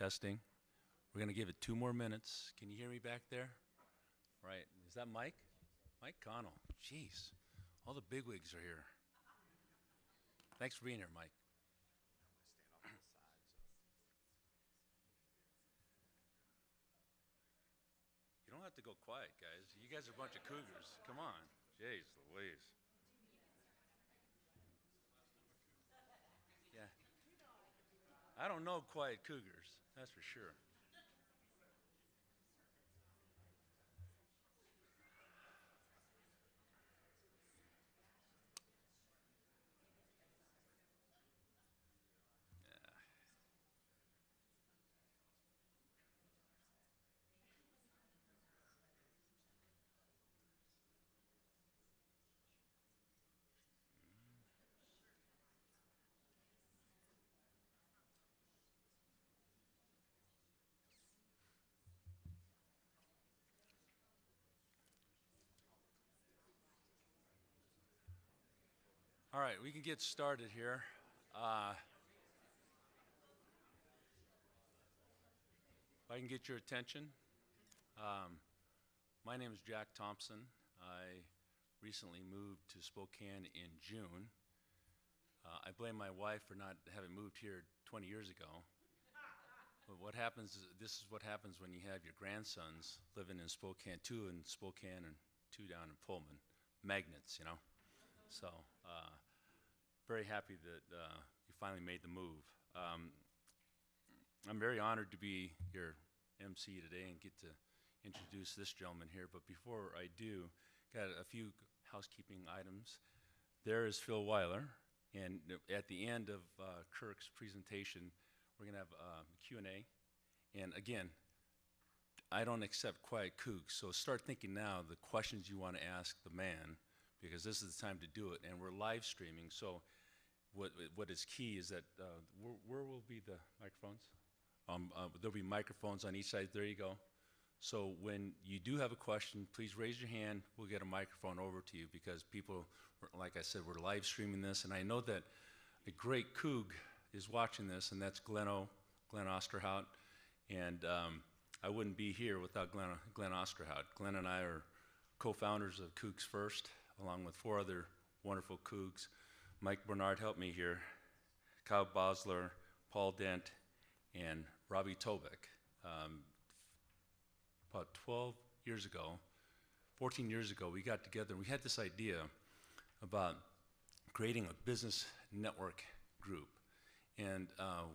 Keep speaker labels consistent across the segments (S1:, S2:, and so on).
S1: Testing. We're going to give it 2 more minutes. Can you hear me back there? Right. Is that Mike? Mike Connell. Jeez. All the bigwigs are here. Thanks for being here, Mike. You don't have to go quiet, guys. You guys are a bunch of cougars. Come on. Jeez Louise. Yeah. I don't know quiet cougars. That's for sure. All right, we can get started here. If I can get your attention. My name is Jack Thompson. I recently moved to Spokane in June. I blame my wife for not having moved here 20 years ago. But what happens is, this is what happens when you have your grandsons living in Spokane, 2 in Spokane and 2 down in Pullman. Magnets, you know. So, very happy that you finally made the move. I'm very honored to be your MC today and get to introduce this gentleman here. But before I do, got a few housekeeping items. There is Phil Weiler, and at the end of Kirk's presentation, we're going to have a Q&A. And again, I don't accept quiet kooks, so start thinking now the questions you want to ask the man, because this is the time to do it. And we're live streaming, so what is key is that, where will be the microphones? There'll be microphones on each side. There you go. So when you do have a question, please raise your hand. We'll get a microphone over to you, because people, like I said, we're live streaming this. And I know that a great Coug is watching this, and that's Glenn Osterhout. And I wouldn't be here without Glenn Osterhout. Glenn and I are co-founders of CougsFirst, along with 4 other wonderful Cougs. Mike Bernard helped me here, Kyle Bosler, Paul Dent, and Robbie Tobick. About 12 years ago, 14 years ago, we got together and we had this idea about creating a business network group. And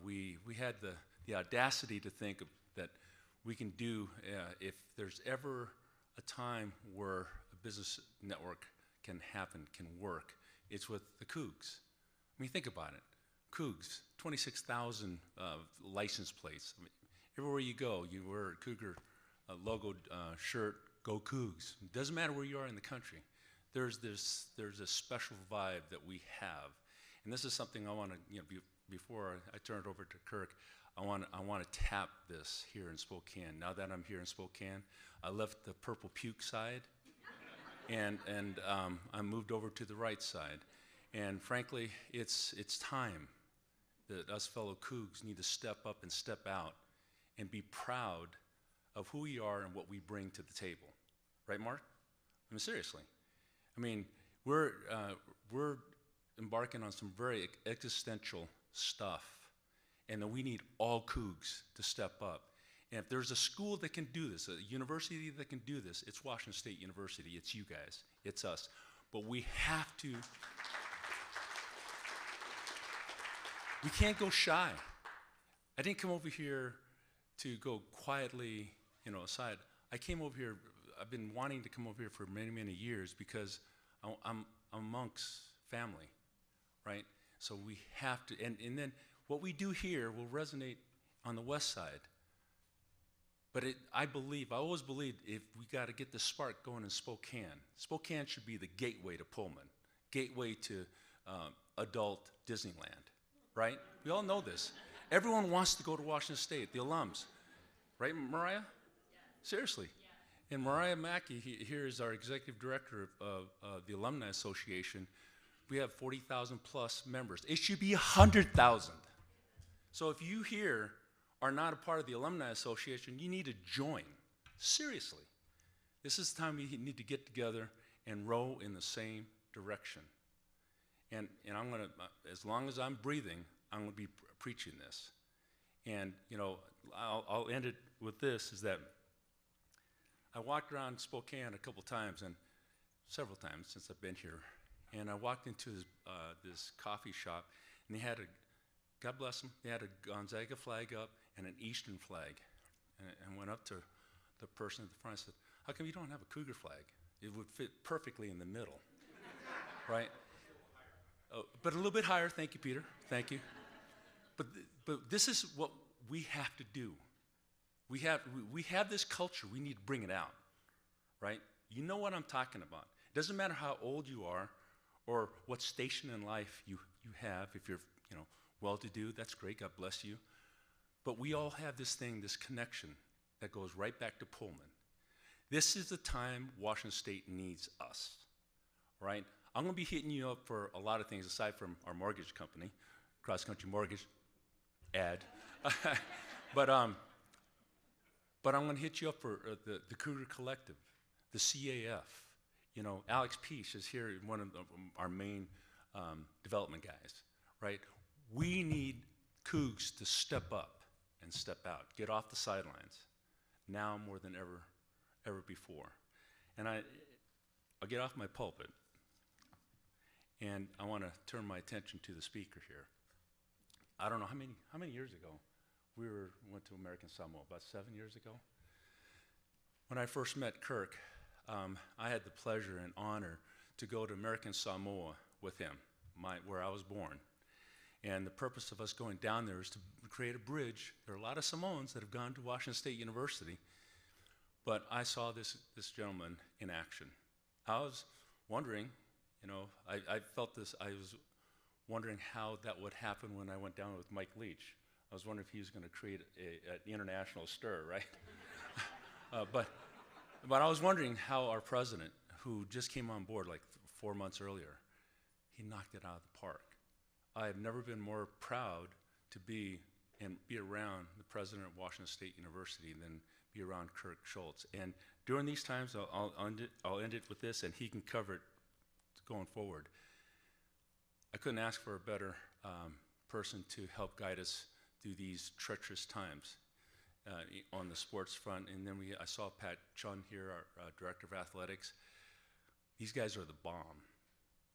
S1: we had the audacity to think that we can do, if there's ever a time where a business network can happen, can work, it's with the Cougs. I mean, think about it. Cougs, 26,000 license plates. I mean, everywhere you go, you wear a Cougar logoed shirt, go Cougs. It doesn't matter where you are in the country. There's a special vibe that we have. And this is something I want to, before I turn it over to Kirk, I want to tap this here in Spokane. Now that I'm here in Spokane, I left the purple puke side, and I moved over to the right side. And frankly, it's time that us fellow Cougs need to step up and step out and be proud of who we are and what we bring to the table. Right, Mark? I mean, seriously. I mean, we're embarking on some very existential stuff, and that we need all Cougs to step up. And if there's a school that can do this, a university that can do this, it's Washington State University. It's you guys. It's us. But we have to. We can't go shy. I didn't come over here to go quietly, aside. I came over here. I've been wanting to come over here for many, many years, because I'm amongst family, right? So we have to, and then what we do here will resonate on the west side. But I always believed, if we got to get the spark going in Spokane, Spokane should be the gateway to Pullman, gateway to adult Disneyland, right? We all know this. Everyone wants to go to Washington State, the alums, right, Mariah? Yeah. Seriously. Yeah. And Mariah Mackey here is our executive director of the Alumni Association. We have 40,000 plus members. It should be 100,000. So if you here are not a part of the Alumni Association, you need to join. Seriously. This is the time we need to get together and row in the same direction. And I'm going to, as long as I'm breathing, I'm going to be preaching this. And, I'll end it with this, is that I walked around Spokane a couple times, and several times since I've been here, and I walked into this coffee shop, and they had God bless them, they had a Gonzaga flag up and an Eastern flag. And went up to the person at the front and said, how come you don't have a Cougar flag? It would fit perfectly in the middle, right? Oh, but a little bit higher, thank you, Peter, thank you. But this is what we have to do. We have this culture, we need to bring it out, right? You know what I'm talking about. It doesn't matter how old you are or what station in life you have. If you're well-to-do, that's great, God bless you. But we all have this thing, this connection that goes right back to Pullman. This is the time Washington State needs us, right? I'm going to be hitting you up for a lot of things aside from our mortgage company, Cross Country Mortgage, ad. But I'm going to hit you up for the Cougar Collective, the CAF. Alex Peace is here, one of our main development guys, right? We need Cougs to step up and step out, get off the sidelines, now more than ever before. And I'll get off my pulpit, and I want to turn my attention to the speaker here. I don't know how many years ago we went to American Samoa, about 7 years ago. When I first met Kirk, I had the pleasure and honor to go to American Samoa with him, where I was born. And the purpose of us going down there is to create a bridge. There are a lot of Samoans that have gone to Washington State University, but I saw this gentleman in action. I was wondering, I felt this, I was wondering how that would happen when I went down with Mike Leach. I was wondering if he was going to create an international stir, right? But I was wondering how our president, who just came on board like 4 months earlier, he knocked it out of the park. I have never been more proud to be around the president of Washington State University than be around Kirk Schulz. And during these times, I'll end it with this, and he can cover it going forward. I couldn't ask for a better person to help guide us through these treacherous times on the sports front. And then I saw Pat Chun here, our director of athletics. These guys are the bomb,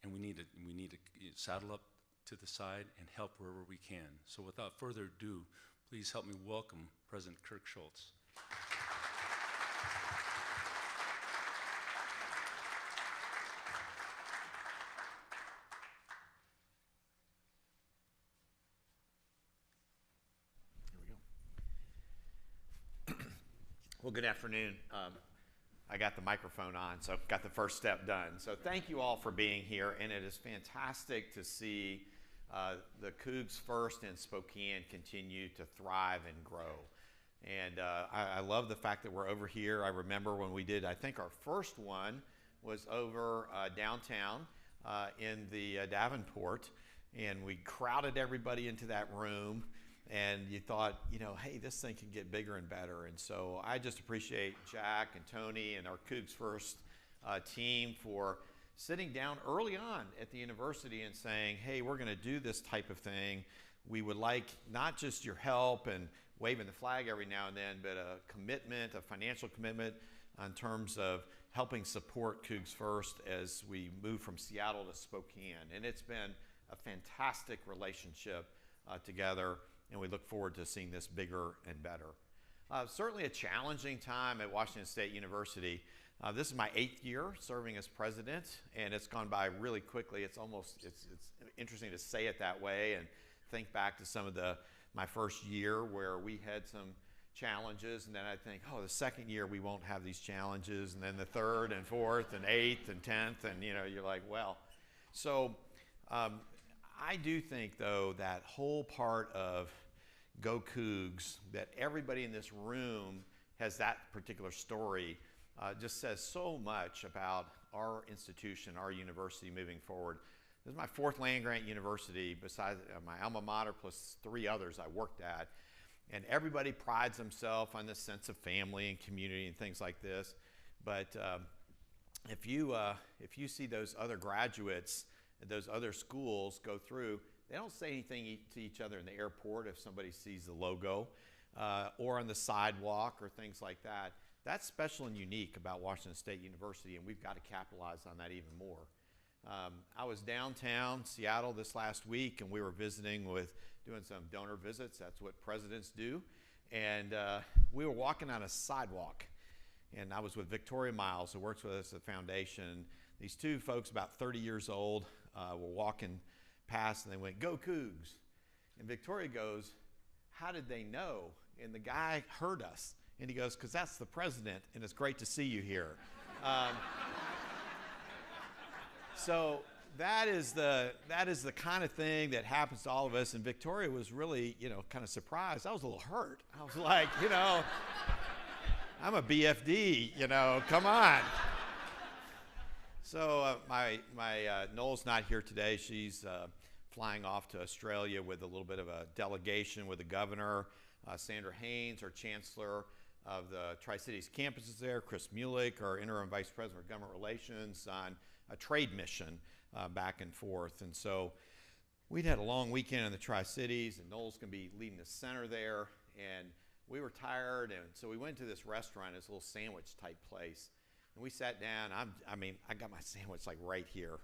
S1: and we need to saddle up to the side and help wherever we can. So without further ado, please help me welcome President Kirk Schulz.
S2: Well, good afternoon. I got the microphone on, so got the first step done. So thank you all for being here, and it is fantastic to see the CougsFirst in Spokane continue to thrive and grow. And I love the fact that we're over here. I remember when we did, I think our first one was over downtown in the Davenport, and we crowded everybody into that room. And you thought, hey, this thing can get bigger and better. And so I just appreciate Jack and Tony and our CougsFirst team for sitting down early on at the university and saying, hey, we're going to do this type of thing. We would like not just your help and waving the flag every now and then, but a commitment, a financial commitment in terms of helping support CougsFirst as we move from Seattle to Spokane. And it's been a fantastic relationship together. And we look forward to seeing this bigger and better. Certainly a challenging time at Washington State University. This is my 8th year serving as president, and it's gone by really quickly. It's interesting to say it that way and think back to some of my first year where we had some challenges, and then I think, the second year we won't have these challenges, and then the 3rd and 4th and 8th and 10th, and you're like, well. So I do think, though, that whole part of Go Cougs, that everybody in this room has that particular story, just says so much about our institution, our university moving forward. This is my 4th land-grant university, besides my alma mater plus 3 others I worked at. And everybody prides themselves on this sense of family and community and things like this. But if you see those other graduates, those other schools go through, they don't say anything to each other in the airport if somebody sees the logo or on the sidewalk or things like that. That's special and unique about Washington State University, and we've got to capitalize on that even more. I was downtown Seattle this last week, and we were doing some donor visits. That's what presidents do. And we were walking on a sidewalk, and I was with Victoria Miles, who works with us at the foundation. These two folks, about 30 years old, were walking past, and they went, "Go Cougs." And Victoria goes, "How did they know?" And the guy heard us, and he goes, "Because that's the president, and it's great to see you here." So that is the kind of thing that happens to all of us. And Victoria was really, kind of surprised. I was a little hurt. I was like, I'm a BFD, come on. So my Noel's not here today. She's flying off to Australia with a little bit of a delegation with the governor, Sandra Haynes, our chancellor of the Tri-Cities campuses there, Chris Mulick, our interim vice president of government relations, on a trade mission back and forth. And so we'd had a long weekend in the Tri-Cities, and Noel's going to be leading the center there. And we were tired, and so we went to this restaurant, this little sandwich type place. And we sat down. I got my sandwich like right here.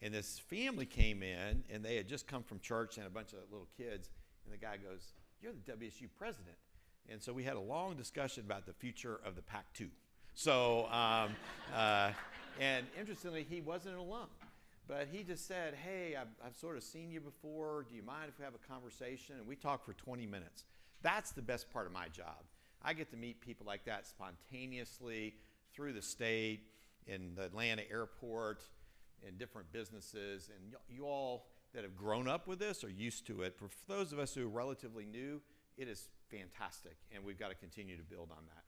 S2: And this family came in, and they had just come from church and a bunch of little kids. And the guy goes, "You're the WSU president." And so we had a long discussion about the future of the Pac-2. So, and interestingly, he wasn't an alum. But he just said, "Hey, I've sort of seen you before. Do you mind if we have a conversation?" And we talked for 20 minutes. That's the best part of my job. I get to meet people like that spontaneously through the state, in the Atlanta airport, in different businesses. And you all that have grown up with this are used to it. For those of us who are relatively new, it is fantastic, and we've got to continue to build on that.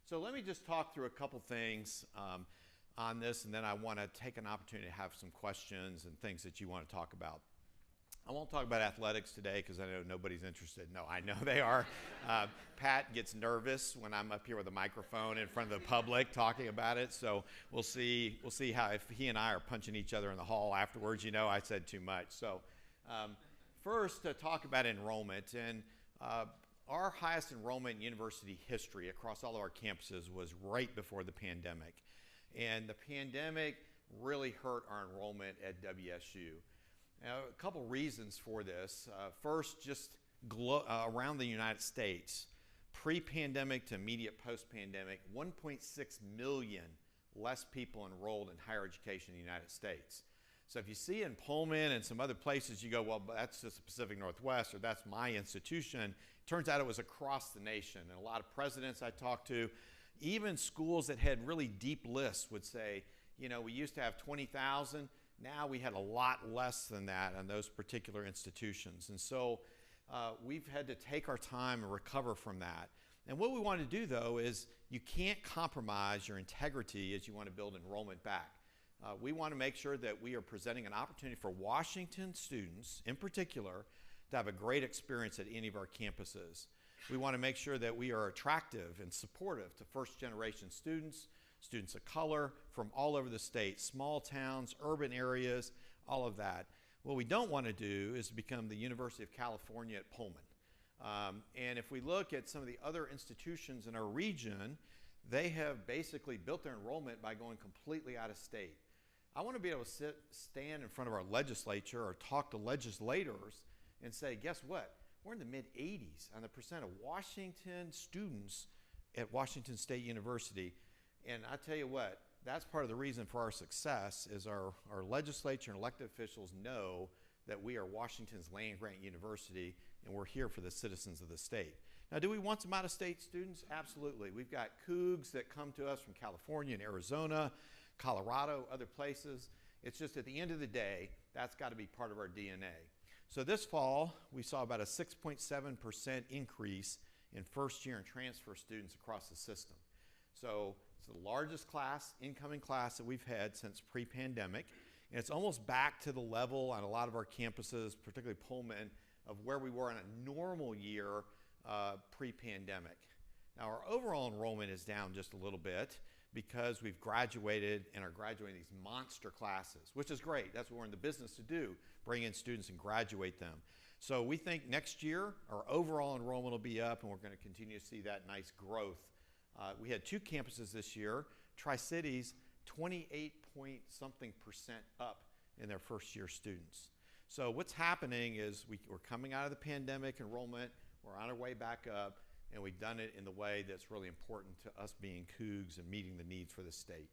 S2: So let me just talk through a couple things on this, and then I want to take an opportunity to have some questions and things that you want to talk about. I won't talk about athletics today because I know nobody's interested. No, I know they are. Pat gets nervous when I'm up here with a microphone in front of the public talking about it. So we'll see how, if he and I are punching each other in the hall afterwards, I said too much. So first, to talk about enrollment. And our highest enrollment in university history across all of our campuses was right before the pandemic. And the pandemic really hurt our enrollment at WSU. Now, a couple reasons for this. First, just around the United States, pre-pandemic to immediate post-pandemic, 1.6 million less people enrolled in higher education in the United States. So if you see in Pullman and some other places, you go, well, that's just the Pacific Northwest, or that's my institution. It turns out it was across the nation. And a lot of presidents I talked to, even schools that had really deep lists, would say, we used to have 20,000. Now we had a lot less than that on those particular institutions. And so we've had to take our time and recover from that. And what we want to do, though, is you can't compromise your integrity as you want to build enrollment back. We want to make sure that we are presenting an opportunity for Washington students, in particular, to have a great experience at any of our campuses. We want to make sure that we are attractive and supportive to first-generation students, students of color from all over the state, small towns, urban areas, all of that. What we don't want to do is become the University of California at Pullman. And if we look at some of the other institutions in our region, they have basically built their enrollment by going completely out of state. I want to be able to stand in front of our legislature or talk to legislators and say, guess what? We're in the mid-80s on the percent of Washington students at Washington State University. And I tell you what, that's part of the reason for our success is our legislature and elected officials know that we are Washington's land-grant university and we're here for the citizens of the state. Now, do we want some out-of-state students? Absolutely. We've got Cougs that come to us from California and Arizona, Colorado, other places. It's just at the end of the day, that's got to be part of our DNA. So this fall, we saw about a 6.7% increase in first-year and transfer students across the system. So it's the largest incoming class that we've had since pre-pandemic, and it's almost back to the level on a lot of our campuses, particularly Pullman, of where we were in a normal year pre-pandemic. Now, our overall enrollment is down just a little bit because we've graduated and are graduating these monster classes, which is great. That's what we're in the business to do, bring in students and graduate them. So we think next year our overall enrollment will be up, and we're going to continue to see that nice growth. We had 2 campuses this year. Tri-Cities, 28-point-something% up in their first-year students. So what's happening is we're coming out of the pandemic enrollment. We're on our way back up, and we've done it in the way that's really important to us being Cougs and meeting the needs for the state.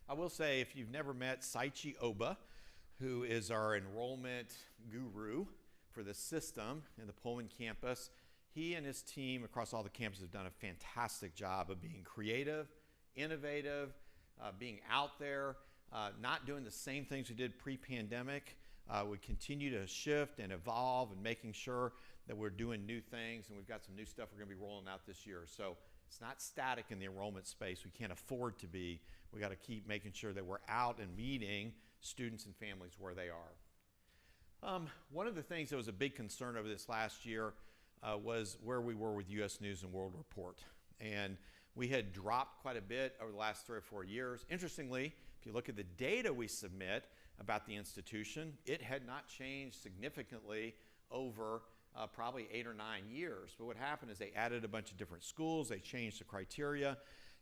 S2: I will say, if you've never met Saichi Oba, who is our enrollment guru for the system in the Pullman campus, he and his team across all the campuses have done a fantastic job of being creative, innovative, being out there, not doing the same things we did pre-pandemic. We continue to shift and evolve and making sure that we're doing new things, and we've got some new stuff we're going to be rolling out this year. So it's not static in the enrollment space. We can't afford to be. We got to keep making sure that we're out and meeting students and families where they are. One of the things that was a big concern over this last year was where we were with U.S. News and World Report. And we had dropped quite a bit over the last 3 or 4 years. Interestingly, if you look at the data we submit about the institution, it had not changed significantly over probably 8 or 9 years. But what happened is they added a bunch of different schools, they changed the criteria,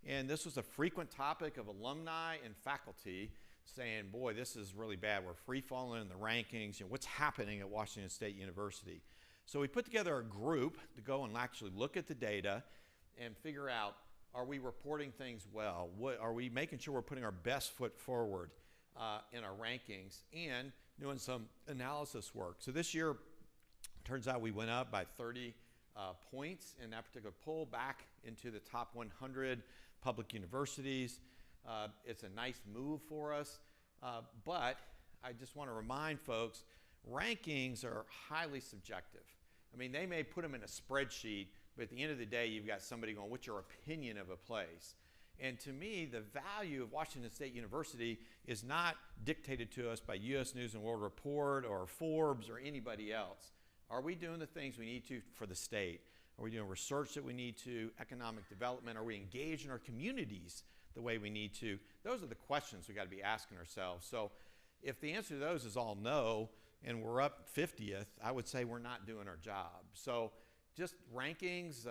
S2: and this was a frequent topic of alumni and faculty saying, boy, this is really bad. We're free-falling in the rankings. You know, what's happening at Washington State University? So we put together a group to go and actually look at the data and figure out, are we reporting things well? Are we making sure we're putting our best foot forward in our rankings and doing some analysis work? So this year, turns out we went up by 30 points in that particular poll, back into the top 100 public universities. It's a nice move for us, but I just want to remind folks, rankings are highly subjective. I mean, they may put them in a spreadsheet, but at the end of the day, you've got somebody going, what's your opinion of a place? And to me, the value of Washington State University is not dictated to us by U.S. News and World Report or Forbes or anybody else. Are we doing the things we need to for the state? Are we doing research that we need to, economic development? Are we engaged in our communities the way we need to? Those are the questions we got to be asking ourselves. So if the answer to those is all no, and we're up 50th, I would say we're not doing our job. So just rankings,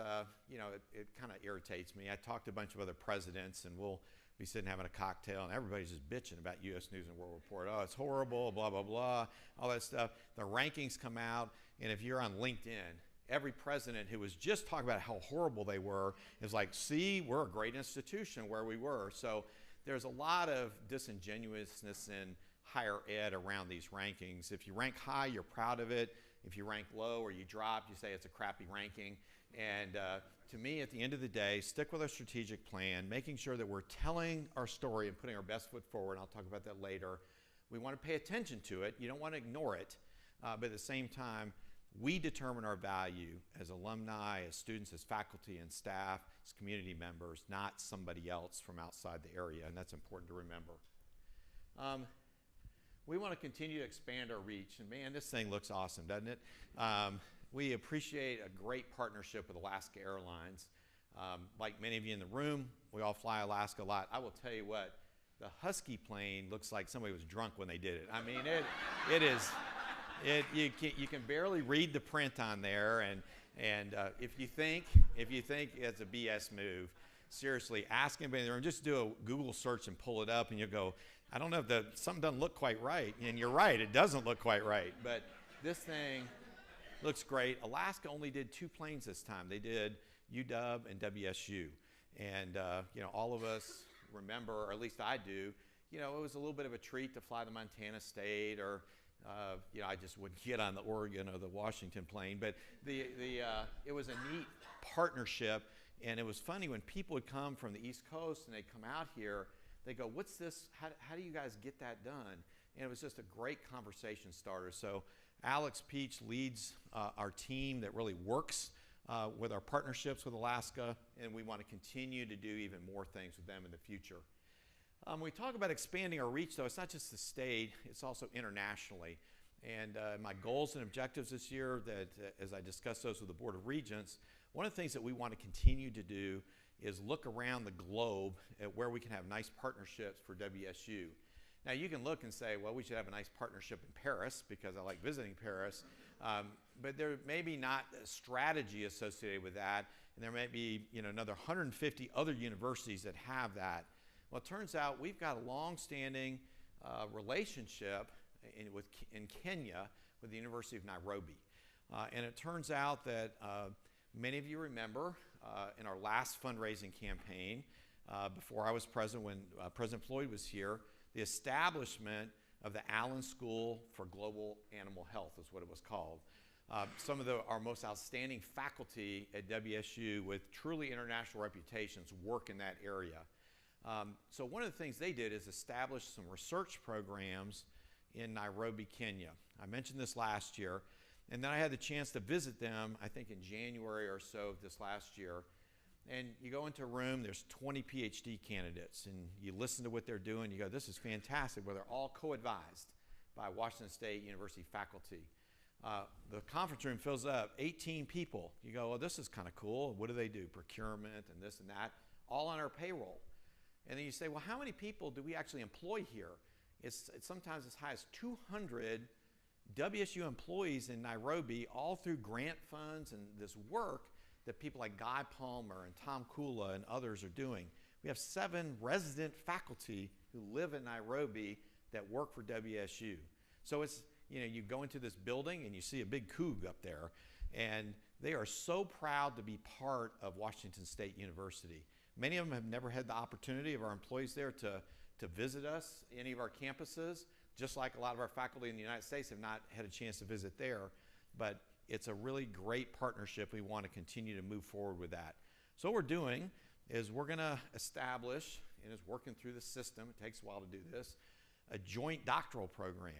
S2: you know, it kind of irritates me. I talked to a bunch of other presidents, and we'll be sitting having a cocktail, and everybody's just bitching about U.S. News and World Report. Oh, it's horrible, blah, blah, blah, all that stuff. The rankings come out, and if you're on LinkedIn, every president who was just talking about how horrible they were is like, see, we're a great institution where we were. So there's a lot of disingenuousness in higher ed around these rankings. If you rank high, you're proud of it. If you rank low or you drop, you say it's a crappy ranking. And to me, at the end of the day, stick with our strategic plan, making sure that we're telling our story and putting our best foot forward. And I'll talk about that later. We want to pay attention to it. You don't want to ignore it. But at the same time, we determine our value as alumni, as students, as faculty and staff, as community members, not somebody else from outside the area. And that's important to remember. We want to continue to expand our reach. And man, this thing looks awesome, doesn't it? We appreciate a great partnership with Alaska Airlines. Like many of you in the room, we all fly Alaska a lot. I will tell you what, the Husky plane looks like somebody was drunk when they did it. I mean, you can barely read the print on there. And if you think it's a BS move, seriously, ask anybody in the room. Just do a Google search and pull it up, and you'll go, I don't know if something doesn't look quite right. And you're right, it doesn't look quite right. But this thing looks great. Alaska only did 2 planes this time. They did UW and WSU. And, you know, all of us remember, or at least I do, you know, it was a little bit of a treat to fly to Montana State, or, you know, I just wouldn't get on the Oregon or the Washington plane. But it was a neat partnership. And it was funny when people would come from the East Coast and they'd come out here, they go, what's this? How do you guys get that done? And it was just a great conversation starter. So Alex Peach leads our team that really works with our partnerships with Alaska, and we want to continue to do even more things with them in the future. When we talk about expanding our reach, though, it's not just the state, it's also internationally. And my goals and objectives this year, that as I discuss those with the Board of Regents, one of the things that we want to continue to do is look around the globe at where we can have nice partnerships for WSU. Now you can look and say, well, we should have a nice partnership in Paris because I like visiting Paris, but there may be not a strategy associated with that, and there may be another 150 other universities that have that. Well, it turns out we've got a long-standing relationship in Kenya with the University of Nairobi. And it turns out that many of you remember in our last fundraising campaign, before I was president, when President Floyd was here, the establishment of the Allen School for Global Animal Health is what it was called. Some of our most outstanding faculty at WSU with truly international reputations work in that area. So one of the things they did is establish some research programs in Nairobi, Kenya. I mentioned this last year, and then I had the chance to visit them, I think in January or so of this last year. And you go into a room, there's 20 PhD candidates, and you listen to what they're doing, you go, this is fantastic, where they're all co-advised by Washington State University faculty. The conference room fills up, 18 people. You go, well, this is kind of cool. What do they do? Procurement and this and that, all on our payroll. And then you say, well, how many people do we actually employ here? It's sometimes as high as 200 WSU employees in Nairobi, all through grant funds and this work that people like Guy Palmer and Tom Kula and others are doing. We have 7 resident faculty who live in Nairobi that work for WSU. So it's, you go into this building and you see a big Coug up there, and they are so proud to be part of Washington State University. Many of them have never had the opportunity of our employees there to visit us, any of our campuses, just like a lot of our faculty in the United States have not had a chance to visit there. But it's a really great partnership. We want to continue to move forward with that. So what we're doing is we're going to establish, and it's working through the system, it takes a while to do this, a joint doctoral program.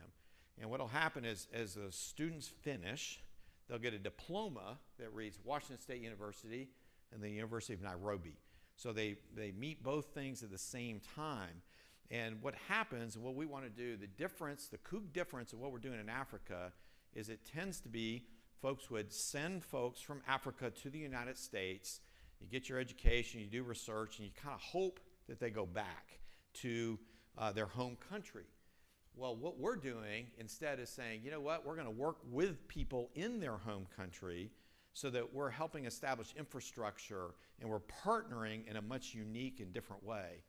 S2: And what will happen is as the students finish, they'll get a diploma that reads Washington State University and the University of Nairobi. So they meet both things at the same time. And what happens, what we want to do, the Coug difference of what we're doing in Africa is it tends to be folks would send folks from Africa to the United States. You get your education, you do research, and you kind of hope that they go back to their home country. Well, what we're doing instead is saying, you know what, we're going to work with people in their home country so that we're helping establish infrastructure and we're partnering in a much unique and different way.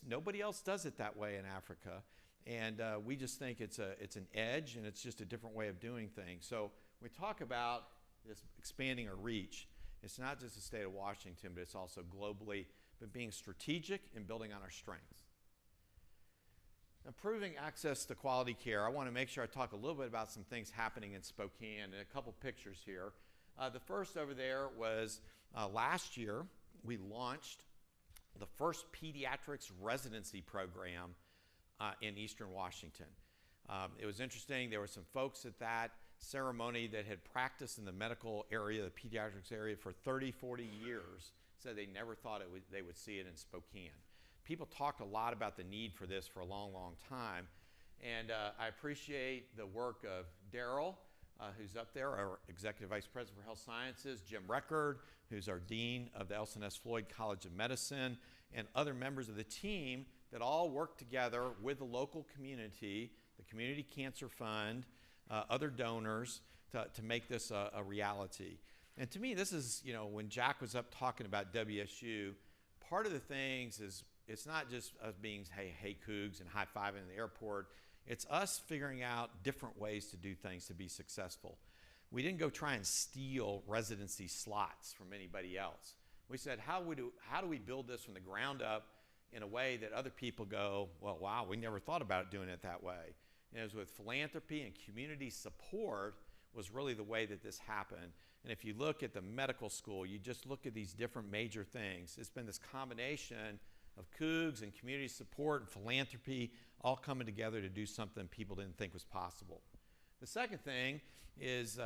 S2: Nobody else does it that way in Africa, and we just think it's an edge, and it's just a different way of doing things. So when we talk about this expanding our reach, it's not just the state of Washington, but it's also globally, but being strategic and building on our strengths. Improving access to quality care, I want to make sure I talk a little bit about some things happening in Spokane, and a couple pictures here. The first over there was last year, we launched the first pediatrics residency program in Eastern Washington. It was interesting. There were some folks at that ceremony that had practiced in the medical area, the pediatrics area, for 30, 40 years, said they never thought they would see it in Spokane. People talked a lot about the need for this for a long, long time, and I appreciate the work of Daryl, who's up there, our Executive Vice President for Health Sciences, Jim Record, who's our Dean of the Elson S. Floyd College of Medicine, and other members of the team that all work together with the local community, the Community Cancer Fund, other donors to make this a reality. And to me, this is, when Jack was up talking about WSU, part of the things is it's not just us being, hey, Cougs, and high-fiving in the airport. It's us figuring out different ways to do things to be successful. We didn't go try and steal residency slots from anybody else. We said, how do we build this from the ground up in a way that other people go, well, wow, we never thought about doing it that way. And it was with philanthropy and community support was really the way that this happened. And if you look at the medical school, you just look at these different major things. It's been this combination of Cougs and community support and philanthropy all coming together to do something people didn't think was possible. The second thing is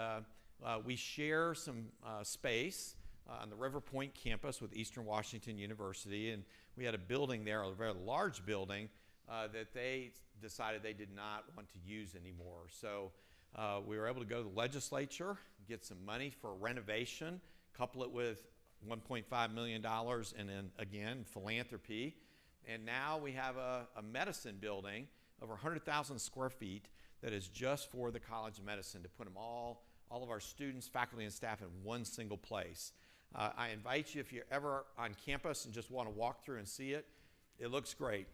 S2: we share some space on the River Point campus with Eastern Washington University, and we had a building there, a very large building, that they decided they did not want to use anymore. So we were able to go to the legislature, get some money for renovation, couple it with $1.5 million, and then again, philanthropy. And now we have a medicine building over 100,000 square feet that is just for the College of Medicine, to put them all of our students, faculty, and staff in one single place. I invite you, if you're ever on campus and just want to walk through and see it, it looks great.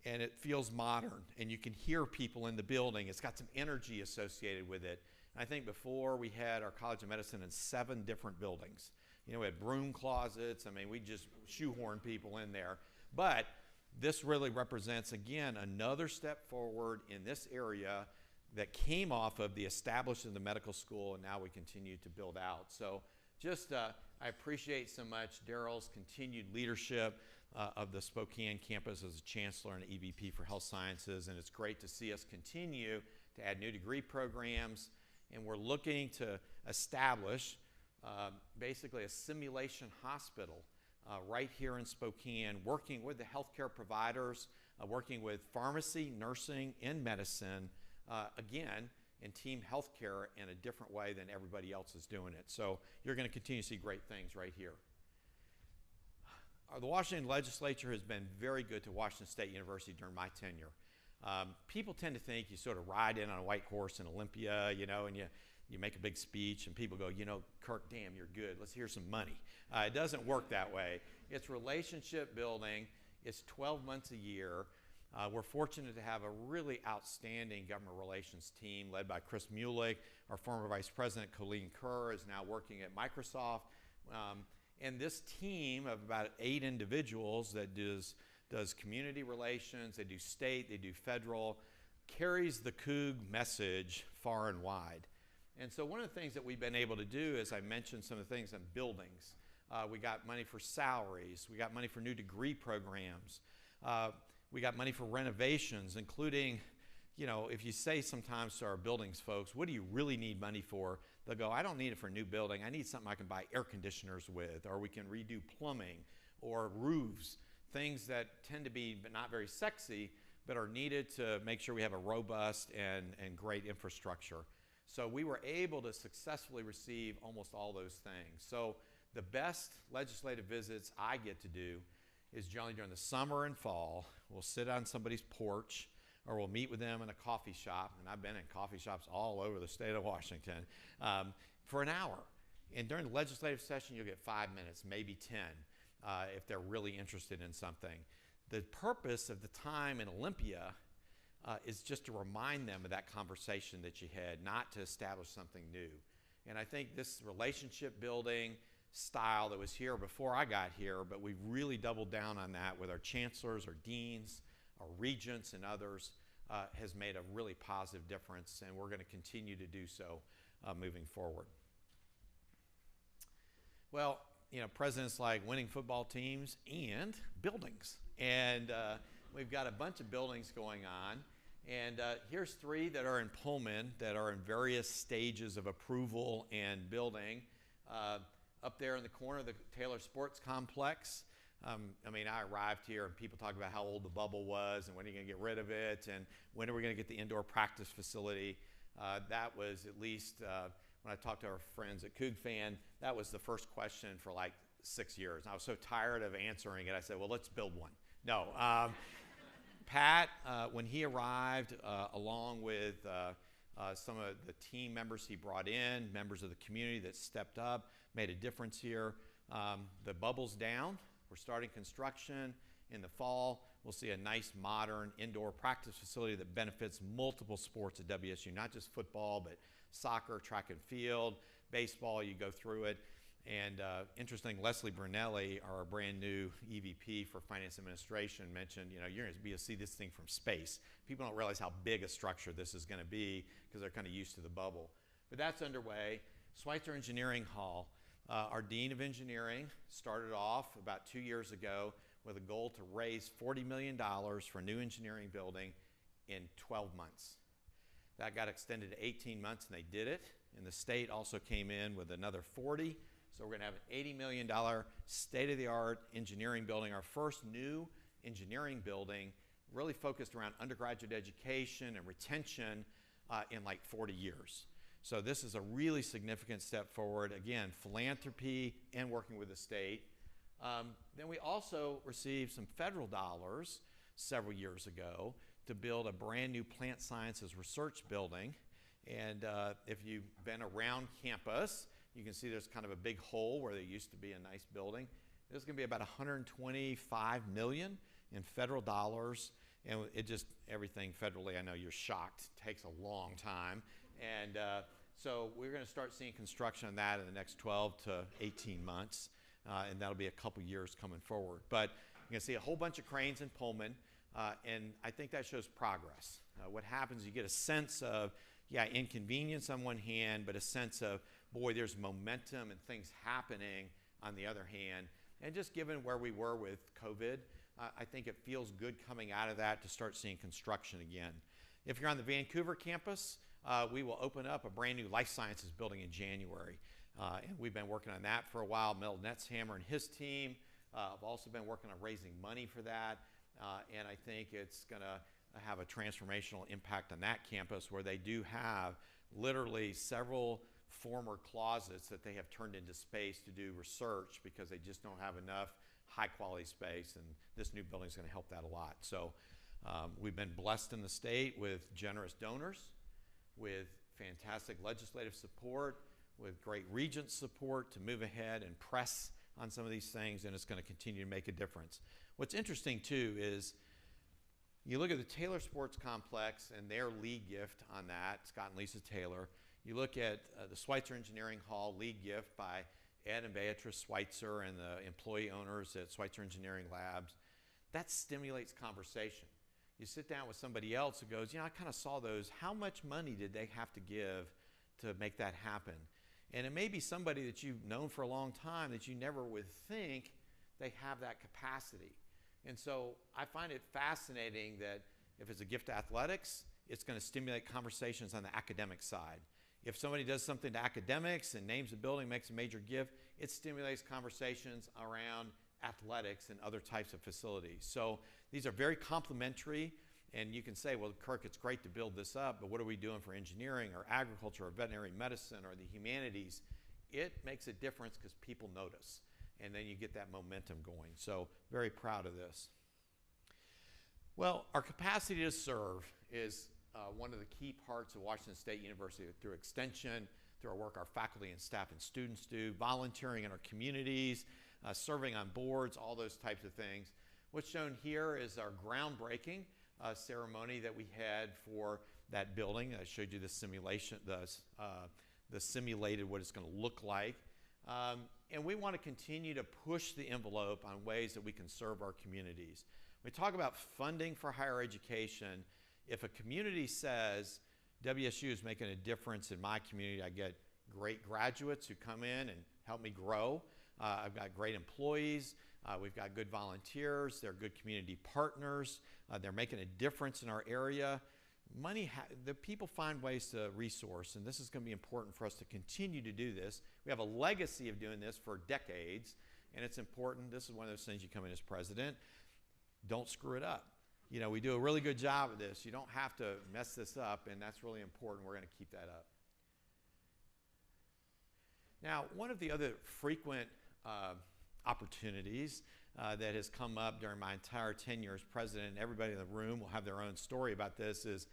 S2: And it feels modern, and you can hear people in the building. It's got some energy associated with it. And I think before we had our College of Medicine in 7 different buildings. You know, we had broom closets. I mean, we just shoehorned people in there. But this really represents, again, another step forward in this area that came off of the establishment of the medical school, and now we continue to build out. So just, I appreciate so much Daryl's continued leadership of the Spokane campus as a chancellor and EVP for health sciences, and it's great to see us continue to add new degree programs, and we're looking to establish basically a simulation hospital right here in Spokane, working with the healthcare providers, working with pharmacy, nursing, and medicine, again, in team healthcare in a different way than everybody else is doing it. So you're going to continue to see great things right here. The Washington legislature has been very good to Washington State University during my tenure. People tend to think you sort of ride in on a white horse in Olympia, you know, and you make a big speech and people go, you know, Kirk, damn, you're good. Let's hear some money. It doesn't work that way. It's relationship building. It's 12 months a year. We're fortunate to have a really outstanding government relations team led by Chris Mulick. Our former Vice President, Colleen Kerr, is now working at Microsoft. And this team of about 8 individuals that does community relations, they do state, they do federal, carries the Coug message far and wide. And so one of the things that we've been able to do, as I mentioned, some of the things in buildings. We got money for salaries. We got money for new degree programs. We got money for renovations, including, you know, if you say sometimes to our buildings folks, what do you really need money for? They'll go, I don't need it for a new building. I need something I can buy air conditioners with, or we can redo plumbing or roofs, things that tend to be not very sexy, but are needed to make sure we have a robust and great infrastructure. So we were able to successfully receive almost all those things. So the best legislative visits I get to do is generally during the summer and fall. We'll sit on somebody's porch, or we'll meet with them in a coffee shop, and I've been in coffee shops all over the state of Washington, for an hour. And during the legislative session, you'll get 5 minutes, maybe 10, if they're really interested in something. The purpose of the time in Olympia is just to remind them of that conversation that you had, not to establish something new. And I think this relationship building style that was here before I got here, but we've really doubled down on that with our chancellors, our deans, our regents, and others, has made a really positive difference, and we're going to continue to do so moving forward. Well, you know, presidents like winning football teams and buildings, and we've got a bunch of buildings going on, and here's 3 that are in Pullman that are in various stages of approval and building. Up there in the corner of the Taylor Sports Complex. I mean, I arrived here and people talk about how old the bubble was and when are you going to get rid of it and when are we going to get the indoor practice facility. That was at least, when I talked to our friends at CougsFirst, that was the first question for like 6 years. And I was so tired of answering it, I said, well, let's build one. No. Pat, when he arrived, along with some of the team members he brought in, members of the community that stepped up, made a difference here. The bubble's down. We're starting construction in the fall. We'll see a nice modern indoor practice facility that benefits multiple sports at WSU, not just football, but soccer, track and field, baseball, you go through it. And interesting, Leslie Brunelli, our brand new EVP for Finance Administration, mentioned, you know, you're going to be able to see this thing from space. People don't realize how big a structure this is going to be because they're kind of used to the bubble. But that's underway. Schweitzer Engineering Hall. Our Dean of Engineering started off about 2 years ago with a goal to raise $40 million for a new engineering building in 12 months. That got extended to 18 months and they did it. And the state also came in with another 40. So we're going to have an $80 million state-of-the-art engineering building, our first new engineering building, really focused around undergraduate education and retention in like 40 years. So this is a really significant step forward. Again, philanthropy and working with the state. Then we also received some federal dollars several years ago to build a brand new plant sciences research building. And if you've been around campus, you can see there's kind of a big hole where there used to be a nice building. There's going to be about $125 million in federal dollars. And it just, everything federally, I know you're shocked, takes a long time. And so we're going to start seeing construction on that in the next 12 to 18 months. And that'll be a couple years coming forward. But you're going to see a whole bunch of cranes in Pullman. And I think that shows progress. What happens, you get a sense of, yeah, inconvenience on one hand, but a sense of, boy, there's momentum and things happening on the other hand. And just given where we were with COVID, I think it feels good coming out of that to start seeing construction again. If you're on the Vancouver campus, we will open up a brand new life sciences building in January. And we've been working on that for a while. Mel Netzhammer and his team have also been working on raising money for that. And I think it's going to have a transformational impact on that campus where they do have literally several former closets that they have turned into space to do research because they just don't have enough high quality space, and this new building is going to help that a lot. So we've been blessed in the state with generous donors, with fantastic legislative support, with great regent support to move ahead and press on some of these things, and it's going to continue to make a difference. What's interesting too is you look at the Taylor Sports Complex and their lead gift on that, Scott and Lisa Taylor. You look at the Schweitzer Engineering Hall lead gift by Ed and Beatrice Schweitzer and the employee owners at Schweitzer Engineering Labs. That stimulates conversation. You sit down with somebody else who goes, you know, I kind of saw those. How much money did they have to give to make that happen? And it may be somebody that you've known for a long time that you never would think they have that capacity. And so I find it fascinating that if it's a gift to athletics, it's going to stimulate conversations on the academic side. If somebody does something to academics and names a building, makes a major gift, it stimulates conversations around athletics and other types of facilities. So these are very complementary, and you can say, well, Kirk, it's great to build this up, but what are we doing for engineering or agriculture or veterinary medicine or the humanities? It makes a difference because people notice, and then you get that momentum going. So very proud of this. Well, our capacity to serve is one of the key parts of Washington State University through extension, through our work our faculty and staff and students do, volunteering in our communities, serving on boards, all those types of things. What's shown here is our groundbreaking ceremony that we had for that building. I showed you the simulation, the simulated what it's going to look like. And we want to continue to push the envelope on ways that we can serve our communities. When we talk about funding for higher education, if a community says, WSU is making a difference in my community, I get great graduates who come in and help me grow. I've got great employees. We've got good volunteers. They're good community partners. They're making a difference in our area. The people find ways to resource, and this is going to be important for us to continue to do this. We have a legacy of doing this for decades, and it's important. This is one of those things you come in as president. Don't screw it up. You know, we do a really good job of this. You don't have to mess this up, and that's really important. We're going to keep that up. Now, one of the other frequent opportunities that has come up during my entire tenure as president, and everybody in the room will have their own story about this, is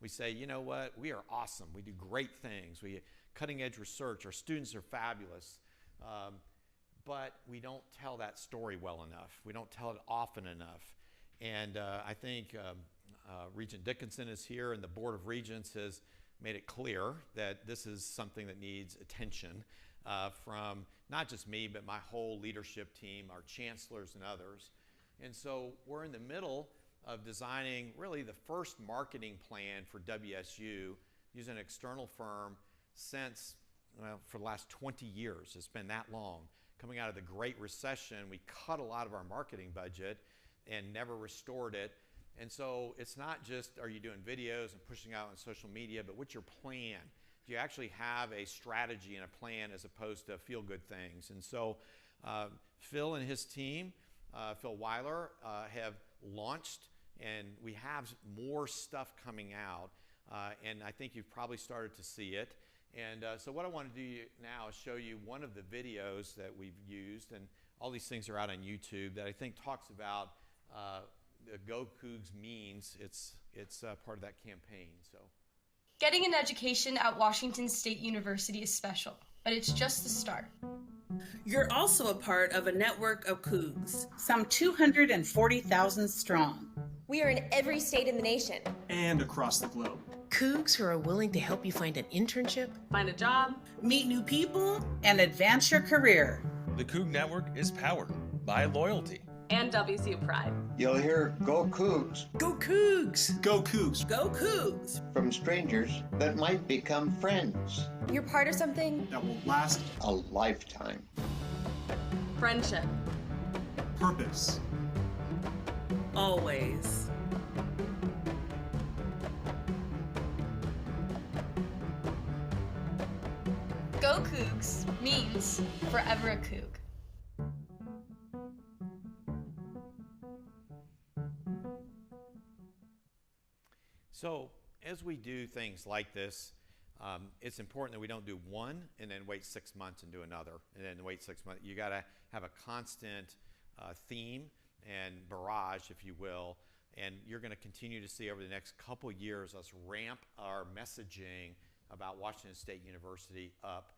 S2: we say, you know what, we are awesome. We do great things. We cutting edge research. Our students are fabulous. But we don't tell that story well enough. We don't tell it often enough. And I think Regent Dickinson is here, and the Board of Regents has made it clear that this is something that needs attention from not just me, but my whole leadership team, our chancellors and others. And so we're in the middle of designing really the first marketing plan for WSU using an external firm since, well, for the last 20 years. It's been that long. Coming out of the Great Recession, we cut a lot of our marketing budget and never restored it. And so it's not just are you doing videos and pushing out on social media, but what's your plan? Do you actually have a strategy and a plan as opposed to feel-good things? And so Phil and his team, Phil Weiler, have launched, and we have more stuff coming out and I think you've probably started to see it. And so what I want to do now is show you one of the videos that we've used, and all these things are out on YouTube, that I think talks about the Go Cougs means. It's part of that campaign. So,
S3: getting an education at Washington State University is special, but it's just the start.
S4: You're also a part of a network of Cougs,
S5: some 240,000 strong.
S6: We are in every state in the nation
S7: and across the globe.
S8: Cougs who are willing to help you find an internship,
S4: find a job, meet new people,
S5: and advance your career.
S9: The Coug Network is powered by loyalty
S4: and WSU pride.
S10: You'll hear Go Cougs.
S8: Go Cougs!
S7: Go Cougs!
S4: Go Cougs!
S10: From strangers that might become friends.
S6: You're part of something
S7: that will last
S10: a lifetime.
S4: Friendship.
S7: Purpose.
S4: Always.
S3: Go Cougs means forever a Coug.
S2: So as we do things like this, it's important that we don't do one and then wait 6 months and do another, and then wait 6 months. You got to have a constant theme and barrage, if you will, and you're going to continue to see over the next couple years us ramp our messaging about Washington State University up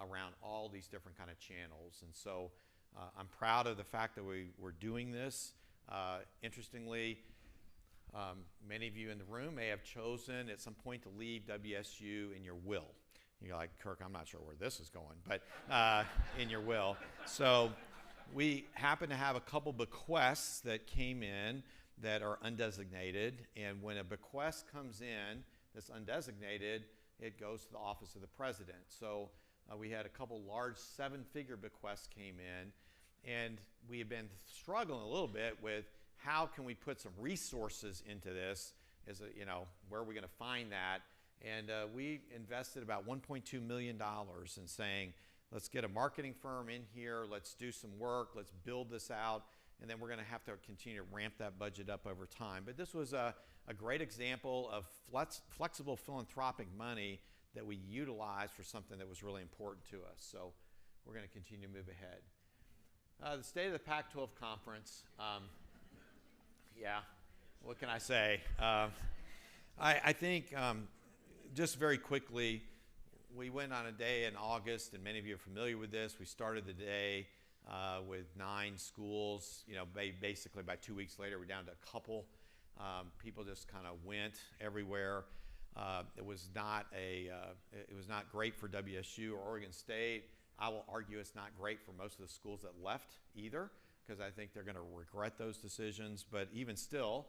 S2: around all these different kind of channels. And so I'm proud of the fact that we're doing this. Interestingly, many of you in the room may have chosen at some point to leave WSU in your will. You're like, Kirk, I'm not sure where this is going, but in your will. So we happen to have a couple bequests that came in that are undesignated, and when a bequest comes in that's undesignated, it goes to the office of the president. So we had a couple large 7-figure bequests came in, and we have been struggling a little bit with how can we put some resources into this, where are we going to find that? And we invested about $1.2 million in saying, let's get a marketing firm in here, let's do some work, let's build this out, and then we're going to have to continue to ramp that budget up over time. But this was a great example of flexible philanthropic money that we utilized for something that was really important to us. So we're going to continue to move ahead. The State of the Pac-12 Conference, yeah, what can I say? I think just very quickly, we went on a day in August, and many of you are familiar with this. We started the day with 9 schools. Basically by 2 weeks later, we're down to a couple. People just kind of went everywhere. It was not great for WSU or Oregon State. I will argue it's not great for most of the schools that left either, because I think they're going to regret those decisions. But even still,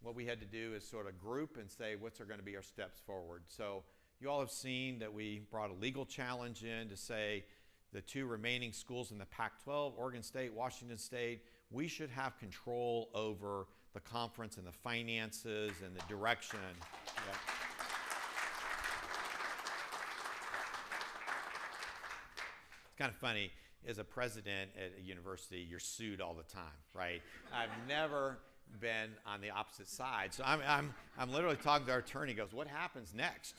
S2: what we had to do is sort of group and say, what's going to be our steps forward? So you all have seen that we brought a legal challenge in to say the 2 remaining schools in the Pac-12, Oregon State, Washington State, we should have control over the conference and the finances and the direction. Yeah. It's kind of funny, as a president at a university, you're sued all the time, right? I've never been on the opposite side. So I'm literally talking to our attorney, goes, what happens next?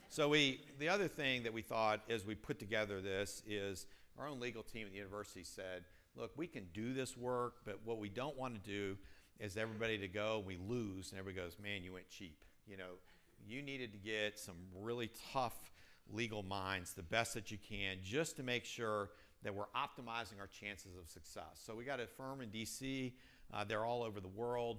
S2: So the other thing that we thought as we put together this is our own legal team at the university said, look, we can do this work, but what we don't want to do is everybody to go, we lose, and everybody goes, man, you went cheap. You needed to get some really tough legal minds, the best that you can, just to make sure that we're optimizing our chances of success. So we got a firm in DC. They're all over the world.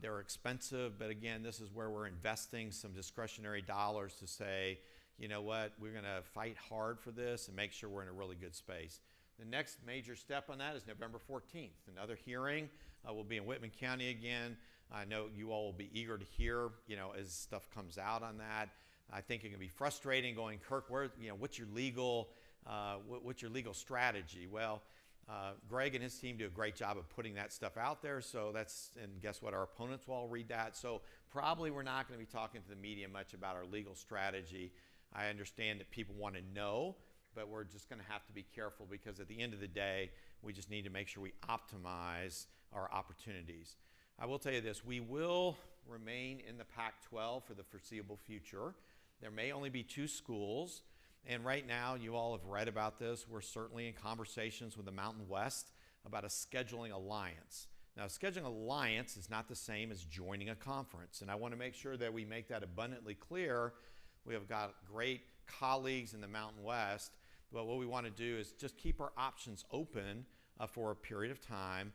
S2: They're expensive, but again, this is where we're investing some discretionary dollars to say, you know what, we're going to fight hard for this and make sure we're in a really good space. The next major step on that is November 14th. Another hearing will be in Whitman County again. I know you all will be eager to hear, as stuff comes out on that. I think it can be frustrating going, Kirk, what's your legal strategy? Well, Greg and his team do a great job of putting that stuff out there. So and guess what? Our opponents will all read that. So probably we're not going to be talking to the media much about our legal strategy. I understand that people want to know, but we're just going to have to be careful because at the end of the day, we just need to make sure we optimize our opportunities. I will tell you this, we will remain in the Pac-12 for the foreseeable future. There may only be 2 schools, and right now, you all have read about this. We're certainly in conversations with the Mountain West about a scheduling alliance. Now, scheduling alliance is not the same as joining a conference, and I want to make sure that we make that abundantly clear. We have got great colleagues in the Mountain West, but what we want to do is just keep our options open for a period of time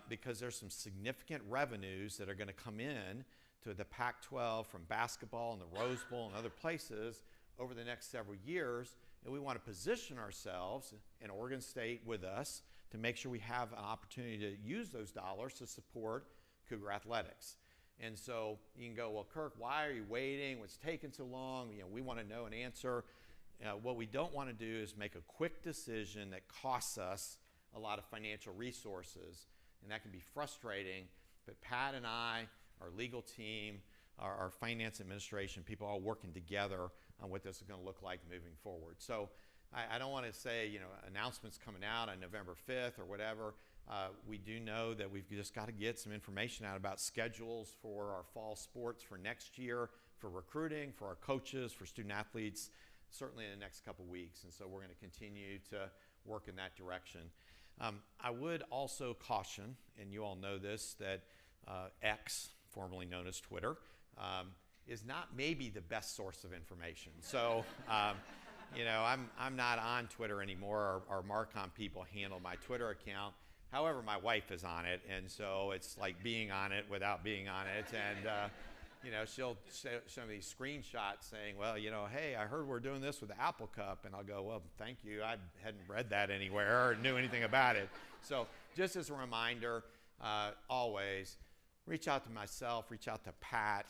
S2: because there's some significant revenues that are going to come in to the Pac-12 from basketball and the Rose Bowl and other places over the next several years, and we want to position ourselves in Oregon State with us to make sure we have an opportunity to use those dollars to support Cougar athletics. And so you can go, well, Kirk, why are you waiting? What's taking so long? We want to know an answer. What we don't want to do is make a quick decision that costs us a lot of financial resources, and that can be frustrating. But Pat and I, our legal team, our finance administration, people all working together on what this is going to look like moving forward. So I don't want to say, announcements coming out on November 5th or whatever. We do know that we've just got to get some information out about schedules for our fall sports for next year, for recruiting, for our coaches, for student athletes, certainly in the next couple weeks. And so we're going to continue to work in that direction. I would also caution, and you all know this, that X, formerly known as Twitter, is not maybe the best source of information. So, I'm not on Twitter anymore. Our Marcom people handle my Twitter account. However, my wife is on it, and so it's like being on it without being on it. And, she'll show me these screenshots saying, well, hey, I heard we're doing this with the Apple Cup. And I'll go, well, thank you. I hadn't read that anywhere or knew anything about it. So just as a reminder, always reach out to myself, reach out to Pat.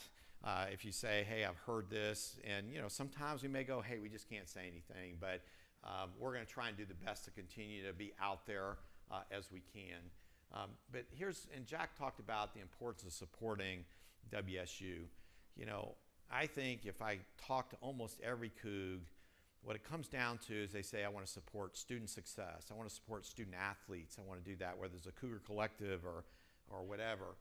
S2: If you say, hey, I've heard this, and sometimes we may go, hey, we just can't say anything, but we're going to try and do the best to continue to be out there as we can. But and Jack talked about the importance of supporting WSU. I think if I talk to almost every Coug, what it comes down to is they say, I want to support student success. I want to support student athletes. I want to do that, whether it's a Cougar Collective or whatever.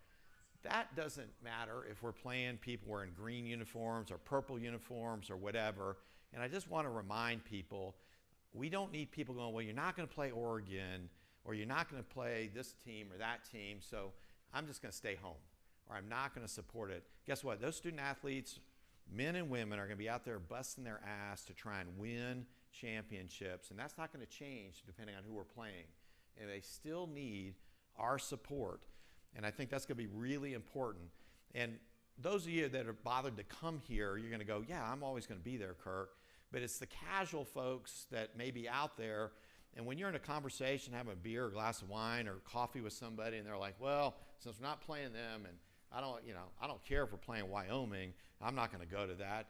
S2: That doesn't matter if we're playing people wearing green uniforms or purple uniforms or whatever. And I just want to remind people, we don't need people going, well, you're not going to play Oregon, or you're not going to play this team or that team, so I'm just going to stay home, or I'm not going to support it. Guess what? Those student athletes, men and women, are going to be out there busting their ass to try and win championships, and that's not going to change depending on who we're playing. And they still need our support. And I think that's going to be really important. And those of you that are bothered to come here, you're going to go, yeah, I'm always going to be there, Kirk. But it's the casual folks that may be out there. And when you're in a conversation, having a beer, a glass of wine, or coffee with somebody, and they're like, well, since we're not playing them, and I don't care if we're playing Wyoming, I'm not going to go to that.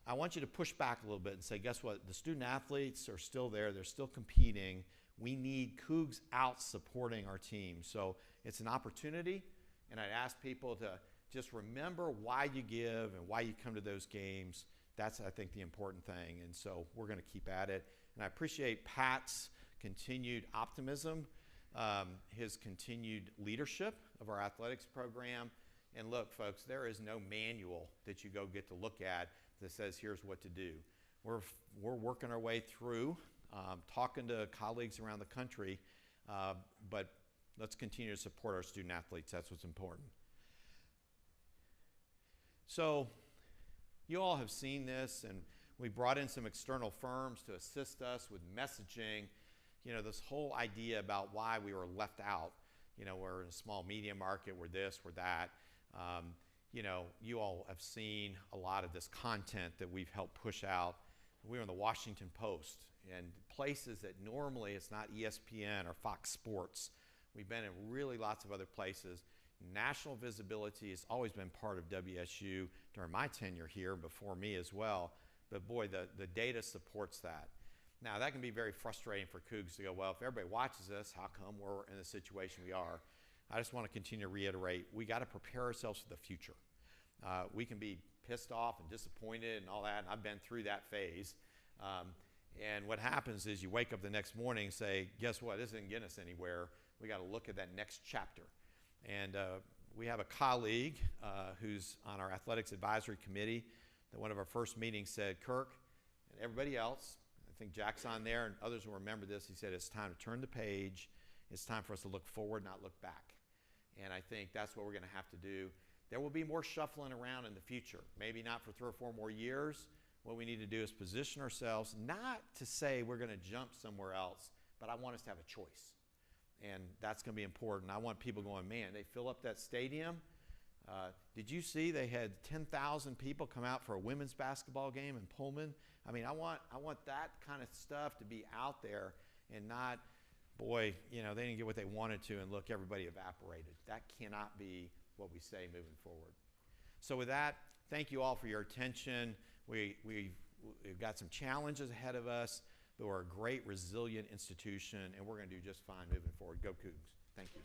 S2: I want you to push back a little bit and say, guess what? The student athletes are still there. They're still competing. We need Cougs out supporting our team. So it's an opportunity, and I'd ask people to just remember why you give and why you come to those games. That's, I think, the important thing, and so we're going to keep at it. And I appreciate Pat's continued optimism, his continued leadership of our athletics program. And look, folks, there is no manual that you go get to look at that says here's what to do. We're working our way through, talking to colleagues around the country, but let's continue to support our student athletes. That's what's important. So you all have seen this, and we brought in some external firms to assist us with messaging, this whole idea about why we were left out. We're in a small media market, we're this, we're that. You all have seen a lot of this content that we've helped push out. We were in the Washington Post, and places that normally it's not ESPN or Fox Sports. We've been in really lots of other places. National visibility has always been part of WSU during my tenure here, before me as well. But boy, the data supports that. Now, that can be very frustrating for Cougs to go, well, if everybody watches us, how come we're in the situation we are? I just want to continue to reiterate, we got to prepare ourselves for the future. We can be pissed off and disappointed and all that, and I've been through that phase. And what happens is you wake up the next morning and say, guess what, this isn't getting us anywhere. We got to look at that next chapter. And we have a colleague who's on our athletics advisory committee that one of our first meetings said, Kirk, and everybody else, I think Jack's on there and others will remember this, he said, it's time to turn the page. It's time for us to look forward, not look back. And I think that's what we're going to have to do. There will be more shuffling around in the future, maybe not for 3 or 4 more years. What we need to do is position ourselves, not to say we're going to jump somewhere else, but I want us to have a choice. And that's going to be important. I want people going, man, they fill up that stadium. Did you see they had 10,000 people come out for a women's basketball game in Pullman? I mean, I want that kind of stuff to be out there and not, boy, they didn't get what they wanted to and look, everybody evaporated. That cannot be what we say moving forward. So with that, thank you all for your attention. We've got some challenges ahead of us, but we're a great, resilient institution, and we're going to do just fine moving forward. Go Cougs. Thank you.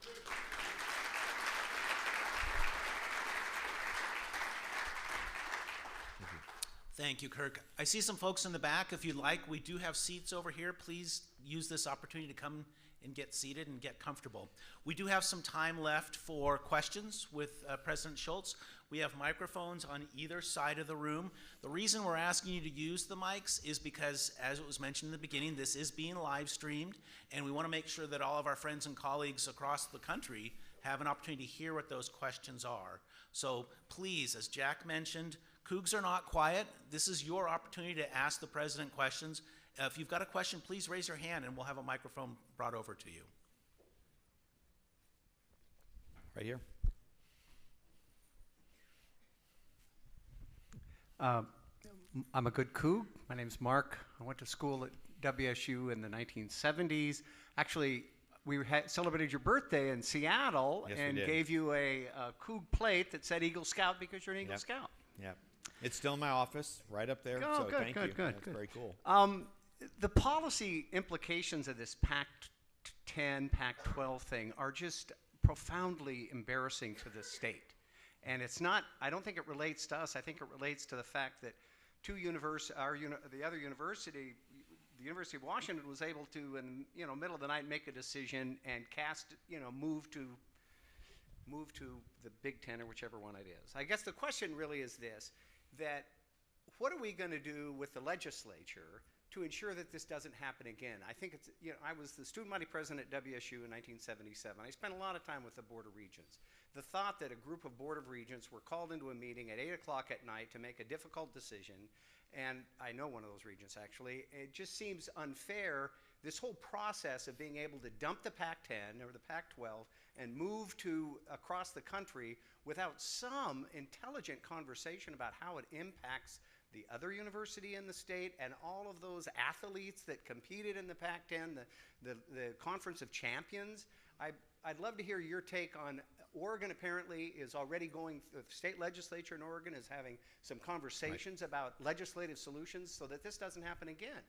S11: Thank you, Kirk. I see some folks in the back. If you'd like, we do have seats over here. Please use this opportunity to come and get seated and get comfortable. We do have some time left for questions with President Schulz. We have microphones on either side of the room. The reason we're asking you to use the mics is because, as it was mentioned in the beginning, this is being live streamed, and we want to make sure that all of our friends and colleagues across the country have an opportunity to hear what those questions are. So please, as Jack mentioned, Cougs are not quiet. This is your opportunity to ask the president questions. If you've got a question, please raise your hand and we'll have a microphone brought over to you.
S2: Right here.
S12: I'm a good Coug. My name's Mark. I went to school at WSU in the 1970s. Actually, we celebrated your birthday in Seattle.
S2: Yes,
S12: and gave you a Coug plate that said Eagle Scout because you're an Eagle Scout.
S2: Yep. It's still in my office, right up there.
S12: Oh,
S2: so
S12: good,
S2: thank you.
S12: good.
S2: That's very cool.
S12: The policy implications of this Pac-10, Pac-12 thing are just profoundly embarrassing to the state. And it's not, I don't think it relates to us. I think it relates to the fact that the University of Washington was able to, in middle of the night, make a decision and move to the Big Ten or whichever one it is. I guess the question really is this, that what are we going to do with the legislature to ensure that this doesn't happen again? I think it's, I was the student body president at WSU in 1977. I spent a lot of time with the Board of Regents. The thought that a group of Board of Regents were called into a meeting at 8 o'clock at night to make a difficult decision, and I know one of those regents actually, it just seems unfair, this whole process of being able to dump the Pac-10 or the Pac-12 and move to across the country without some intelligent conversation about how it impacts the other university in the state and all of those athletes that competed in the Pac-10, the Conference of Champions. I'd love to hear your take on Oregon. Apparently is already going, the state legislature in Oregon is having some conversations about legislative solutions so that this doesn't happen again.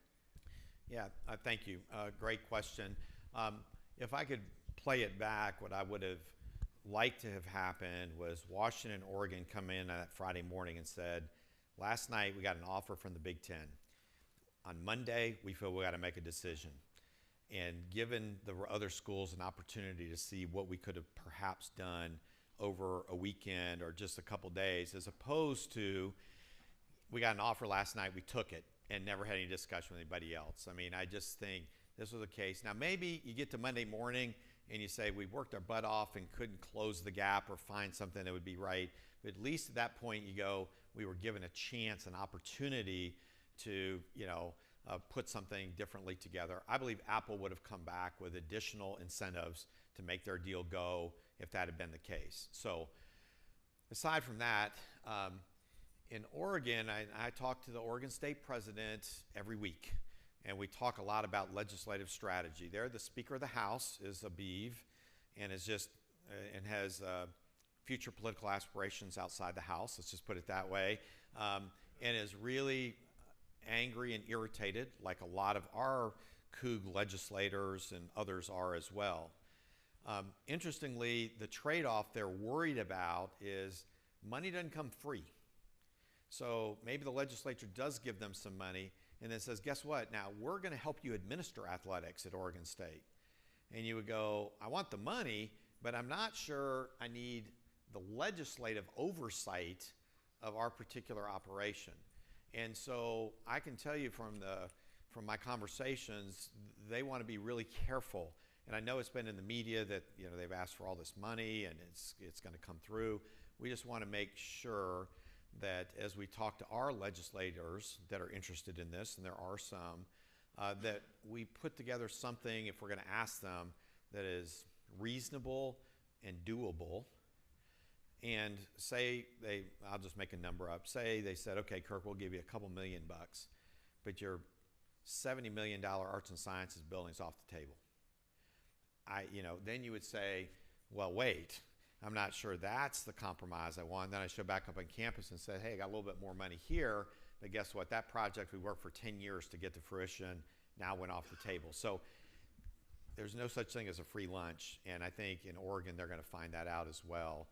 S2: Yeah, thank you. Great question. If I could play it back, what I would have liked to have happened was Washington and Oregon come in that Friday morning and said, last night we got an offer from the Big Ten. On Monday, we feel we got to make a decision. And given the other schools an opportunity to see what we could have perhaps done over a weekend or just a couple days, as opposed to, we got an offer last night, we took it, and never had any discussion with anybody else. I mean, I just think this was the case. Now, maybe you get to Monday morning and you say, we worked our butt off and couldn't close the gap or find something that would be right. But at least at that point you go, we were given a chance, an opportunity to, put something differently together. I believe Apple would have come back with additional incentives to make their deal go if that had been the case. So aside from that, in Oregon, I talk to the Oregon State president every week, and we talk a lot about legislative strategy. There, the Speaker of the House is Abiy, and is just and has future political aspirations outside the House. Let's just put it that way, and is really angry and irritated, like a lot of our Coug legislators and others are as well. Interestingly, the trade-off they're worried about is money doesn't come free. So maybe the legislature does give them some money and then says, guess what? Now we're going to help you administer athletics at Oregon State. And you would go, I want the money, but I'm not sure I need the legislative oversight of our particular operation. And so I can tell you from my conversations, they want to be really careful. And I know it's been in the media that they've asked for all this money and it's going to come through. We just want to make sure that as we talk to our legislators that are interested in this, and there are some, that we put together something, if we're going to ask them, that is reasonable and doable. And say I'll just make a number up. Say they said, okay, Kirk, we'll give you a couple $1 million, but your $70 million arts and sciences building's off the table. Then you would say, well, wait, I'm not sure that's the compromise I want. Then I show back up on campus and say, hey, I got a little bit more money here, but guess what? That project we worked for 10 years to get to fruition now went off the table. So there's no such thing as a free lunch, and I think in Oregon they're going to find that out as well.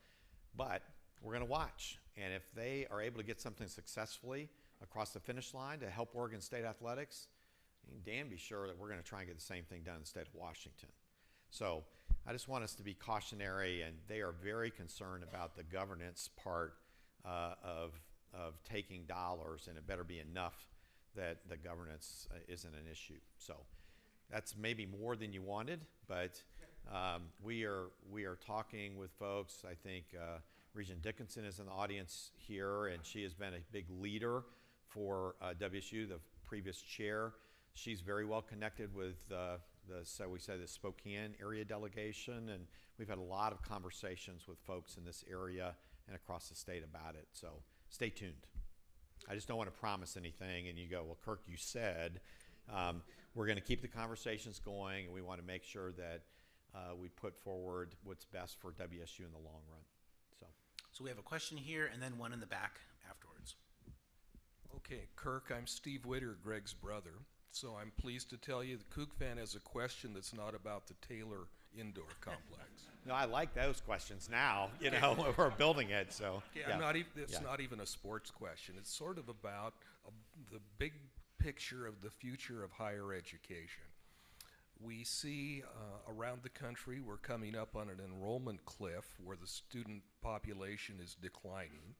S2: But we're going to watch, and if they are able to get something successfully across the finish line to help Oregon State athletics, you can damn be sure that we're going to try and get the same thing done in the state of Washington. So I just want us to be cautionary, and they are very concerned about the governance part of taking dollars, and it better be enough that the governance isn't an issue. So that's maybe more than you wanted, but we are talking with folks. I think Regent Dickinson is in the audience here, and she has been a big leader for WSU, the previous chair. She's very well connected with the Spokane area delegation, and we've had a lot of conversations with folks in this area and across the state about it. So stay tuned. I just don't want to promise anything, and you go, well, Kirk, you said. We're going to keep the conversations going, and we want to make sure that we put forward what's best for WSU in the long run.
S11: So we have a question here and then one in the back afterwards.
S13: Okay, Kirk, I'm Steve Witter, Greg's brother. So I'm pleased to tell you the Coug fan has a question that's not about the Taylor Indoor Complex.
S2: No, I like those questions now, we're building it, so.
S13: Yeah. It's not even a sports question. It's sort of about the big picture of the future of higher education. We see around the country we're coming up on an enrollment cliff where the student population is declining.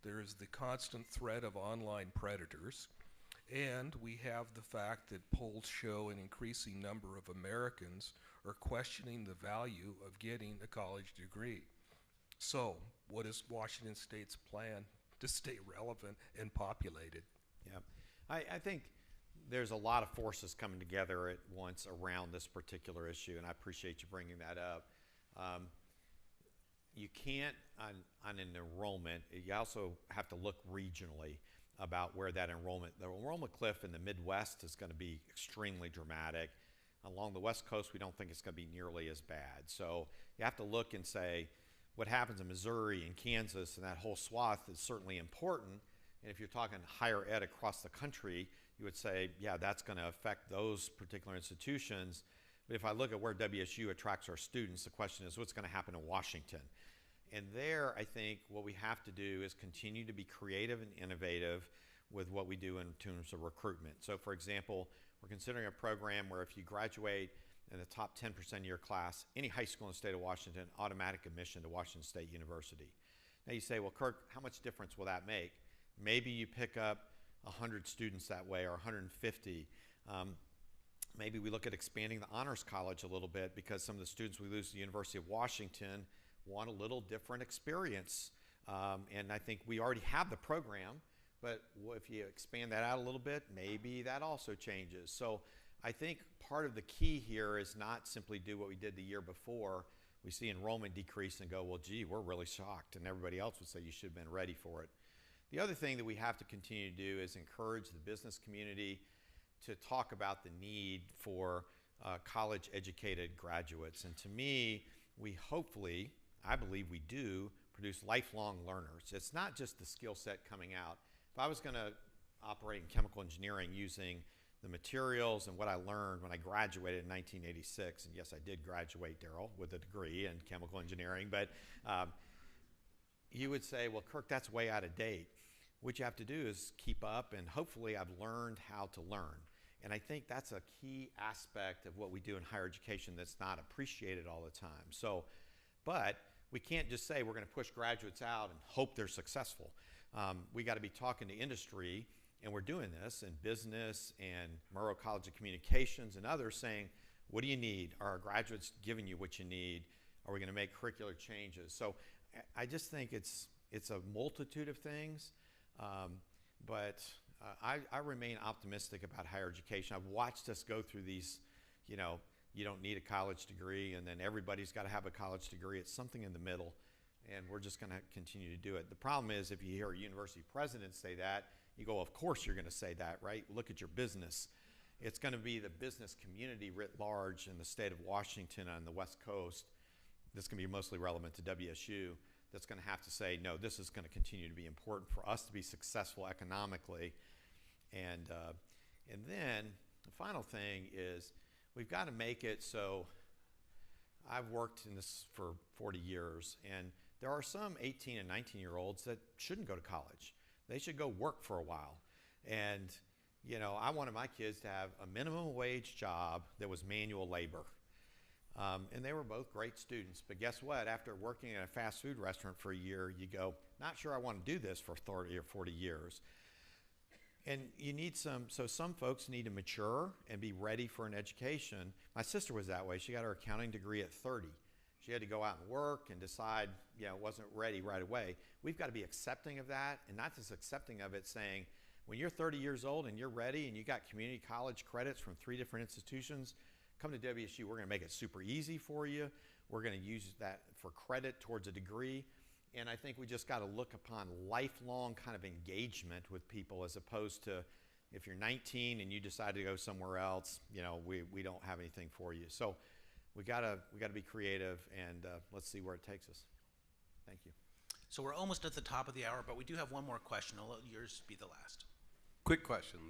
S13: There is the constant threat of online predators, and we have the fact that polls show an increasing number of Americans are questioning the value of getting a college degree. So, what is Washington State's plan to stay relevant and populated?
S2: Yeah, I think there's a lot of forces coming together at once around this particular issue, and I appreciate you bringing that up. You can't, on an enrollment, you also have to look regionally about where the enrollment cliff in the Midwest is going to be extremely dramatic. Along the West Coast, we don't think it's going to be nearly as bad. So you have to look and say, what happens in Missouri and Kansas and that whole swath is certainly important. And if you're talking higher ed across the country, you would say, yeah, that's going to affect those particular institutions. But if I look at where WSU attracts our students, the question is what's going to happen in Washington? And there, I think what we have to do is continue to be creative and innovative with what we do in terms of recruitment. So for example, we're considering a program where if you graduate in the top 10% of your class, any high school in the state of Washington, automatic admission to Washington State University. Now you say, well, Kirk, how much difference will that make? Maybe you pick up 100 students that way or 150. Maybe we look at expanding the Honors College a little bit because some of the students we lose to the University of Washington want a little different experience. And I think we already have the program, but if you expand that out a little bit, maybe that also changes. So I think part of the key here is not simply do what we did the year before. We see enrollment decrease and go, well, gee, we're really shocked. And everybody else would say you should have been ready for it. The other thing that we have to continue to do is encourage the business community to talk about the need for college-educated graduates. And to me, we hopefully, I believe we do, produce lifelong learners. It's not just the skill set coming out. If I was going to operate in chemical engineering using the materials and what I learned when I graduated in 1986, and yes, I did graduate, Daryl, with a degree in chemical engineering, but you would say, well, Kirk, that's way out of date. What you have to do is keep up, and hopefully I've learned how to learn. And I think that's a key aspect of what we do in higher education that's not appreciated all the time. So, but we can't just say we're going to push graduates out and hope they're successful. We got to be talking to industry, and we're doing this in business and Murrow College of Communications and others, saying, what do you need? Are our graduates giving you what you need? Are we going to make curricular changes? So I just think it's a multitude of things, but I remain optimistic about higher education. I've watched us go through these, you don't need a college degree, and then everybody's got to have a college degree. It's something in the middle, and we're just going to continue to do it. The problem is, if you hear a university president say that, you go, of course you're going to say that, right? Look at your business. It's going to be the business community writ large in the state of Washington on the West Coast. This can be mostly relevant to WSU. That's going to have to say, no, this is going to continue to be important for us to be successful economically. And then the final thing is, we've got to make it so, I've worked in this for 40 years, and there are some 18 and 19-year-olds that shouldn't go to college. They should go work for a while. And, I wanted my kids to have a minimum wage job that was manual labor. And they were both great students. But guess what? After working at a fast food restaurant for a year, you go, not sure I want to do this for 30 or 40 years. And you need some folks need to mature and be ready for an education. My sister was that way. She got her accounting degree at 30. She had to go out and work and decide, wasn't ready right away. We've got to be accepting of that, and not just accepting of it, saying, when you're 30 years old and you're ready and you got community college credits from 3 different institutions, come to WSU. We're going to make it super easy for you. We're going to use that for credit towards a degree. And I think we just got to look upon lifelong kind of engagement with people, as opposed to, if you're 19 and you decide to go somewhere else, we don't have anything for you. So we gotta be creative, and let's see where it takes us. Thank you.
S11: So we're almost at the top of the hour, but we do have one more question. I'll let yours be the last.
S14: Quick question.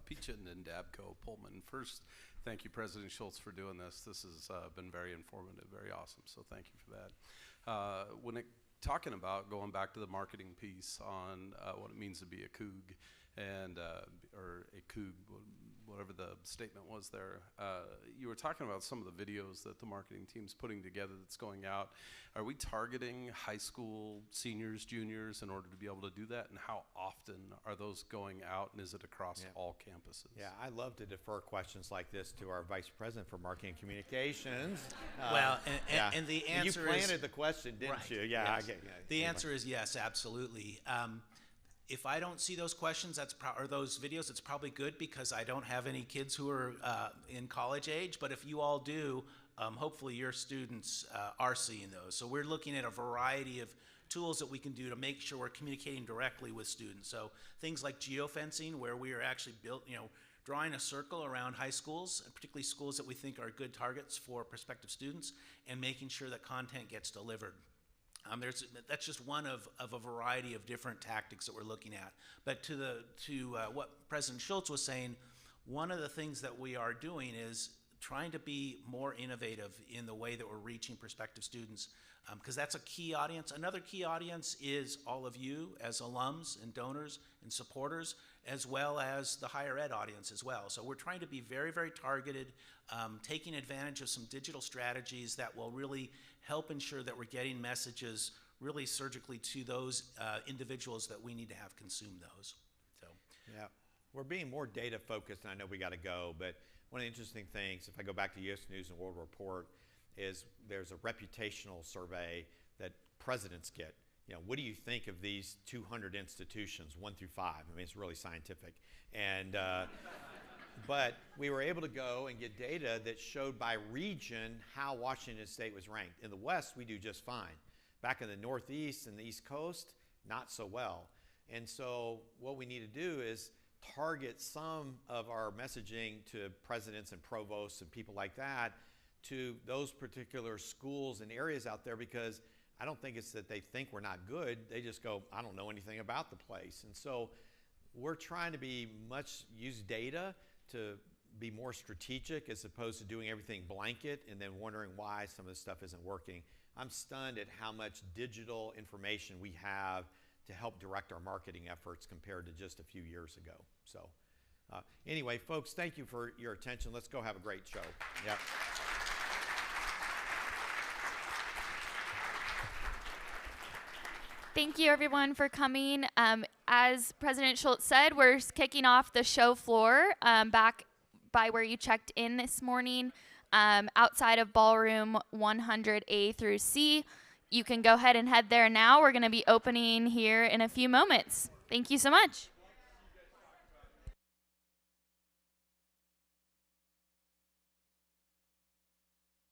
S14: Pete Chitton and Dabco Pullman. First, thank you, President Schulz, for doing this. This has been very informative, very awesome, so thank you for that. Talking about going back to the marketing piece on what it means to be a Coug, and or a Coug, whatever the statement was there. You were talking about some of the videos that the marketing team's putting together that's going out. Are we targeting high school seniors, juniors in order to be able to do that? And how often are those going out, and is it across all campuses?
S2: Yeah, I love to defer questions like this to our Vice President for Marketing and Communications.
S11: And the answer
S2: is... You planted the question, didn't you? Yeah,
S11: yes.
S2: I get
S11: The answer is yes, absolutely. If I don't see those questions or those videos, it's probably good, because I don't have any kids who are in college age. But if you all do, hopefully your students are seeing those. So we're looking at a variety of tools that we can do to make sure we're communicating directly with students. So things like geofencing, where we are actually drawing a circle around high schools, and particularly schools that we think are good targets for prospective students, and making sure that content gets delivered. That's just one of a variety of different tactics that we're looking at. But to what President Schulz was saying, one of the things that we are doing is trying to be more innovative in the way that we're reaching prospective students, because that's a key audience. Another key audience is all of you as alums and donors and supporters, as well as the higher ed audience as well. So we're trying to be very, very targeted, taking advantage of some digital strategies that will really help ensure that we're getting messages really surgically to those individuals that we need to have consume those. So
S2: yeah, we're being more data focused, and I know we got to go, but one of the interesting things, if I go back to U.S. News and World Report, is there's a reputational survey that presidents get. What do you think of these 200 institutions, 1 through 5? I mean, it's really scientific. And but we were able to go and get data that showed by region how Washington State was ranked. In the West, we do just fine. Back in the Northeast and the East Coast, not so well. And so what we need to do is target some of our messaging to presidents and provosts and people like that to those particular schools and areas out there, because I don't think it's that they think we're not good. They just go, I don't know anything about the place. And so we're trying to use data to be more strategic, as opposed to doing everything blanket and then wondering why some of this stuff isn't working. I'm stunned at how much digital information we have to help direct our marketing efforts compared to just a few years ago. So anyway, folks, thank you for your attention. Let's go have a great show. Yep.
S15: Thank you, everyone, for coming. As President Schulz said, we're kicking off the show floor back by where you checked in this morning, outside of ballroom 100A through C. You can go ahead and head there now. We're going to be opening here in a few moments. Thank you so much.